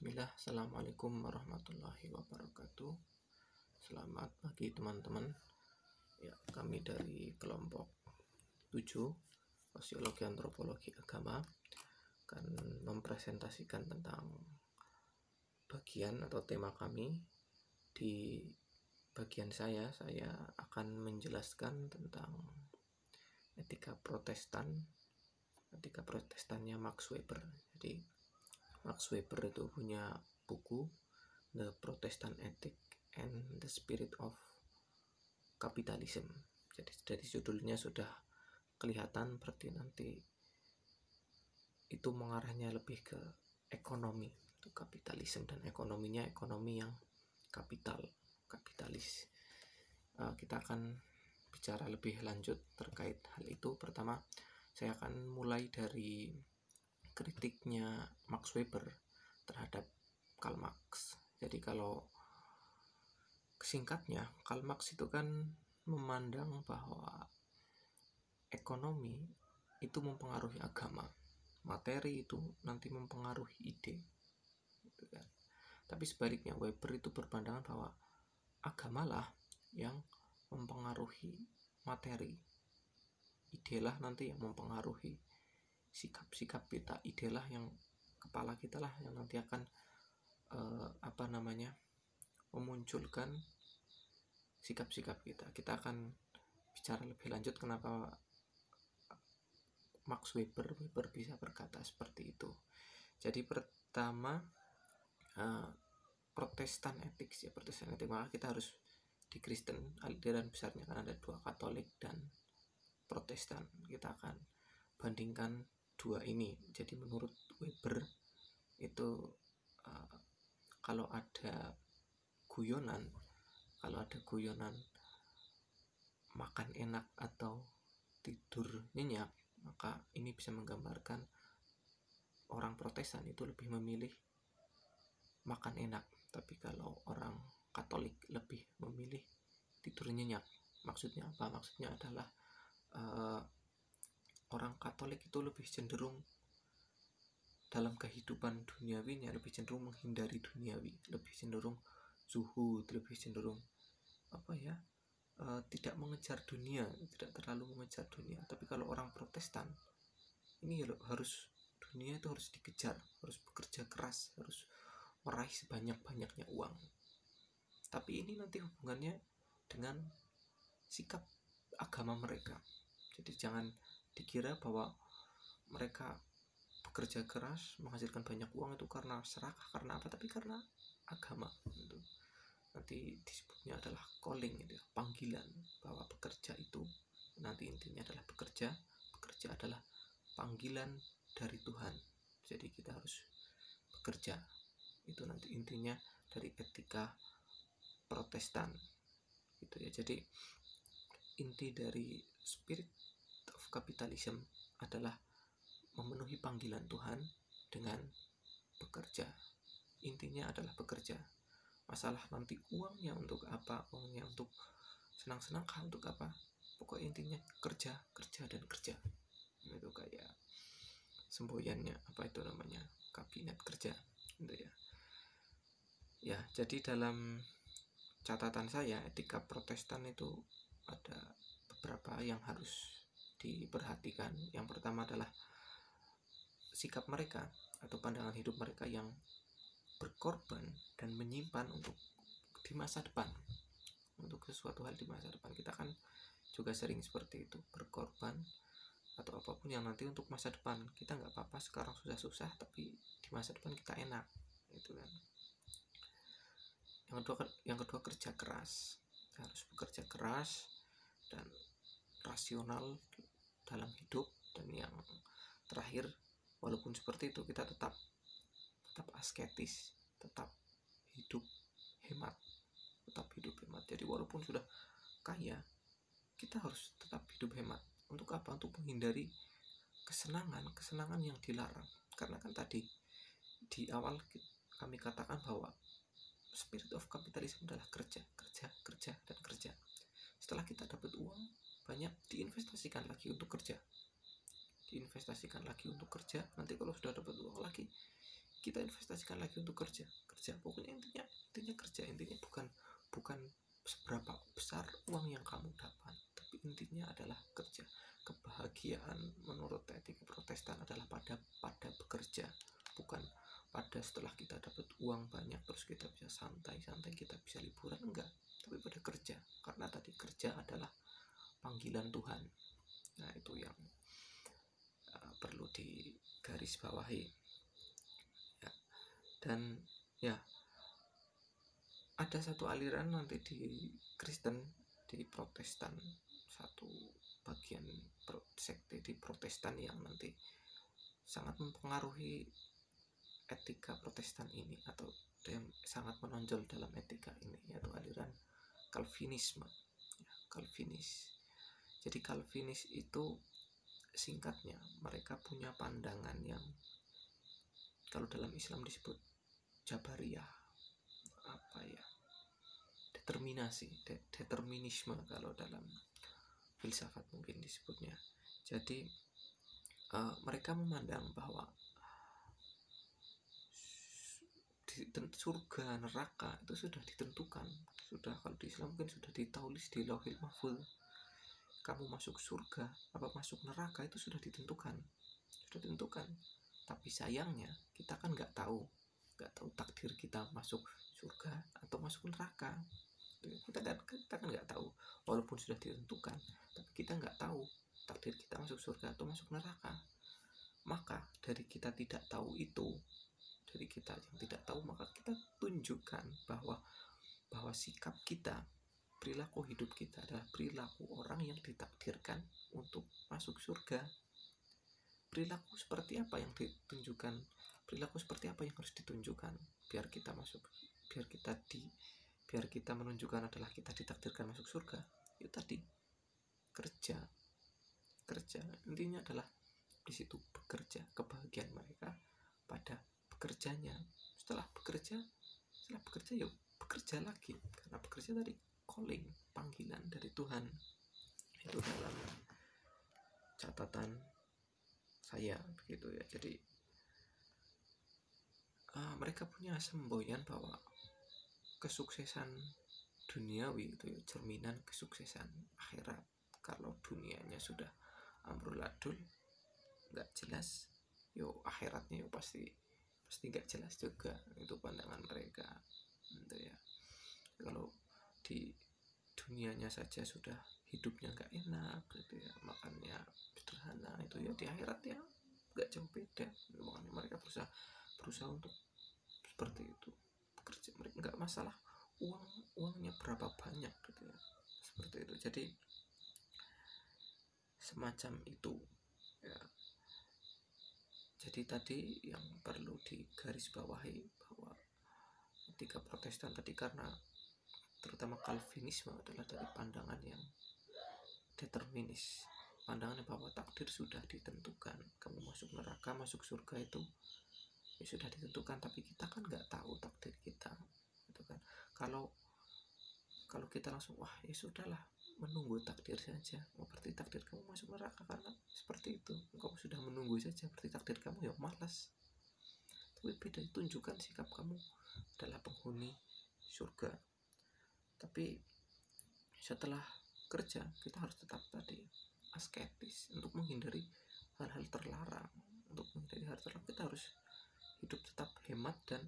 Bismillah, Assalamualaikum warahmatullahi wabarakatuh. Selamat pagi teman-teman. Ya, kami dari kelompok 7 Sosiologi Antropologi Agama akan mempresentasikan tentang bagian atau tema kami. Di bagian saya akan menjelaskan tentang etika Protestannya Max Weber. Jadi Max Weber itu punya buku The Protestant Ethic and the Spirit of Capitalism. Jadi dari judulnya sudah kelihatan berarti nanti itu mengarahnya lebih ke ekonomi, itu kapitalisme, dan ekonominya ekonomi yang kapitalis. Kita akan bicara lebih lanjut terkait hal itu. Pertama, saya akan mulai dari kritiknya Max Weber terhadap Karl Marx. Jadi kalau singkatnya, Karl Marx itu kan memandang bahwa ekonomi itu mempengaruhi agama, materi itu nanti mempengaruhi ide, gitu kan. Tapi sebaliknya Weber itu berpandangan bahwa agamalah yang mempengaruhi materi, idelah nanti yang mempengaruhi sikap-sikap kita, idelah yang kepala kita lah yang nanti akan memunculkan sikap-sikap kita. Kita akan bicara lebih lanjut kenapa Max Weber bisa berkata seperti itu. Jadi pertama, Protestan ethics ya, Protestan ethics, maka kita harus di Kristen, aliran besarnya kan ada dua, Katolik dan Protestan. Kita akan bandingkan dua ini. Jadi menurut Weber itu kalau ada guyonan makan enak atau tidur nyenyak, maka ini bisa menggambarkan orang Protestan itu lebih memilih makan enak. Tapi kalau orang Katolik lebih memilih tidur nyenyak. Maksudnya apa? Maksudnya adalah orang Katolik itu lebih cenderung dalam kehidupan duniawinya lebih cenderung menghindari duniawi, lebih cenderung zuhud, lebih cenderung tidak mengejar dunia, tidak terlalu mengejar dunia. Tapi kalau orang Protestan ini harus dunia itu harus dikejar, harus bekerja keras, harus meraih sebanyak-banyaknya uang. Tapi ini nanti hubungannya dengan sikap agama mereka. Jadi jangan dikira bahwa mereka bekerja keras menghasilkan banyak uang itu karena serakah, karena apa, tapi karena agama gitu. Nanti disebutnya adalah calling, gitu, panggilan, bahwa bekerja itu nanti intinya adalah bekerja adalah panggilan dari Tuhan. Jadi kita harus bekerja, itu nanti intinya dari etika Protestan gitu ya. Jadi inti dari Spirit of Capitalism adalah memenuhi panggilan Tuhan dengan bekerja. Intinya adalah bekerja. Masalah nanti uangnya untuk apa, uangnya untuk senang-senang kah, untuk apa, pokoknya intinya kerja dan kerja. Itu kayak semboyannya kabinet kerja gitu ya. Ya, jadi dalam catatan saya etika Protestan itu ada beberapa yang harus diperhatikan. Yang pertama adalah sikap mereka atau pandangan hidup mereka yang berkorban dan menyimpan untuk di masa depan, untuk sesuatu hal di masa depan. Kita kan juga sering seperti itu, berkorban atau apapun yang nanti untuk masa depan. Kita nggak apa-apa sekarang susah-susah, tapi di masa depan kita enak, gitu kan. Yang kedua kerja keras. Kita harus bekerja keras dan rasional dalam hidup. Dan yang terakhir, walaupun seperti itu kita tetap asketis, tetap hidup hemat. Jadi walaupun sudah kaya, kita harus tetap hidup hemat. Untuk apa? Untuk menghindari kesenangan yang dilarang. Karena kan tadi di awal kami katakan bahwa Spirit of Capitalism adalah kerja. Setelah kita dapat uang banyak, diinvestasikan lagi untuk kerja. Nanti kalau sudah dapat uang lagi, kita investasikan lagi untuk kerja. Pokoknya intinya kerja. Intinya bukan seberapa besar uang yang kamu dapat, tapi intinya adalah kerja. Kebahagiaan menurut etika Protestan adalah pada bekerja, bukan pada setelah kita dapat uang banyak terus kita bisa santai kita bisa liburan, enggak, tapi pada kerja, karena tadi kerja adalah panggilan Tuhan. Nah, itu yang perlu digarisbawahi ya. Dan ya, ada satu aliran nanti di Kristen, di Protestan, satu bagian sekte di Protestan yang nanti sangat mempengaruhi etika Protestan ini, atau yang sangat menonjol dalam etika ini, yaitu aliran Calvinisme ya, Calvinis. Jadi Calvinis itu singkatnya, mereka punya pandangan yang kalau dalam Islam disebut Jabariyah, determinisme kalau dalam filsafat mungkin disebutnya. Jadi mereka memandang bahwa surga neraka itu sudah ditentukan, sudah, kalau di Islam mungkin sudah ditulis di Lauhil Mahfuz, kamu masuk surga apa masuk neraka itu sudah ditentukan. Tapi sayangnya kita kan nggak tahu takdir kita masuk surga atau masuk neraka. Kita kan nggak tahu, walaupun sudah ditentukan, tapi kita nggak tahu takdir kita masuk surga atau masuk neraka. Maka dari kita tidak tahu itu, dari kita yang tidak tahu, maka kita tunjukkan bahwa sikap kita, perilaku hidup kita adalah perilaku orang yang ditakdirkan untuk masuk surga. Perilaku seperti apa yang ditunjukkan? Perilaku seperti apa yang harus ditunjukkan biar kita masuk, biar kita menunjukkan adalah kita ditakdirkan masuk surga? Itu tadi, kerja. Intinya adalah di situ bekerja, kebahagiaan mereka pada bekerjanya. Setelah bekerja yuk bekerja lagi, karena bekerja tadi calling, panggilan dari Tuhan. Itu dalam catatan saya begitu ya. Jadi mereka punya semboyan bahwa kesuksesan duniawi itu ya cerminan kesuksesan akhirat. Kalau dunianya sudah amburadul, nggak jelas, yo akhiratnya yo pasti nggak jelas juga. Itu pandangan mereka gitu ya. Kalau di dunianya saja sudah hidupnya nggak enak gitu ya, makannya sederhana, itu ya di akhirat ya nggak jauh beda. Makanya mereka berusaha untuk seperti itu, bekerja. Mereka nggak masalah uangnya berapa banyak gitu ya, seperti itu. Jadi semacam itu ya. Jadi tadi yang perlu digarisbawahi bahwa etika Protestan tadi, karena terutama Calvinisme, adalah dari pandangan yang determinis, pandangannya bahwa takdir sudah ditentukan, kamu masuk neraka masuk surga itu ya sudah ditentukan, tapi kita kan nggak tahu takdir kita gitu kan. Kalau kita langsung wah ya sudahlah, menunggu takdir saja, berarti takdir kamu masuk neraka karena seperti itu, kamu sudah menunggu saja, berarti takdir kamu ya malas. Tapi beda, tunjukkan sikap kamu adalah penghuni surga. Tapi setelah kerja kita harus tetap tadi asketis untuk menghindari hal-hal terlarang. Kita harus hidup tetap hemat dan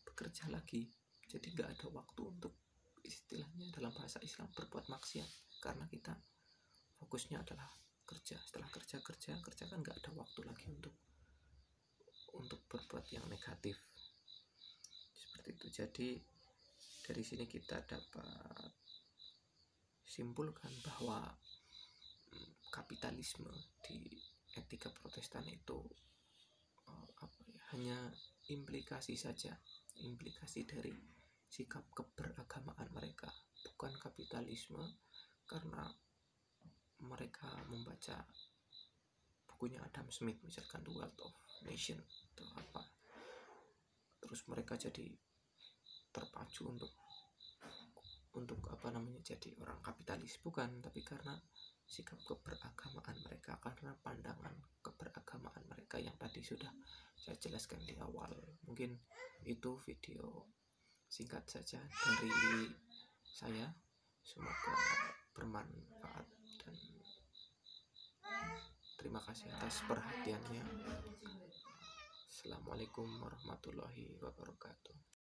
bekerja lagi. Jadi nggak ada waktu untuk, istilahnya dalam bahasa Islam, berbuat maksiat, karena kita fokusnya adalah kerja. Setelah kerja kan nggak ada waktu lagi untuk berbuat yang negatif seperti itu. Jadi dari sini kita dapat simpulkan bahwa kapitalisme di etika Protestan itu hanya implikasi saja, implikasi dari sikap keberagamaan mereka, bukan kapitalisme. Karena mereka membaca bukunya Adam Smith, misalkan The Wealth of Nation atau apa, terus mereka jadi terpacu untuk jadi orang kapitalis, bukan, tapi karena sikap keberagamaan mereka, karena pandangan keberagamaan mereka yang tadi sudah saya jelaskan di awal. Mungkin itu video singkat saja dari saya, semoga bermanfaat dan terima kasih atas perhatiannya. Assalamualaikum warahmatullahi wabarakatuh.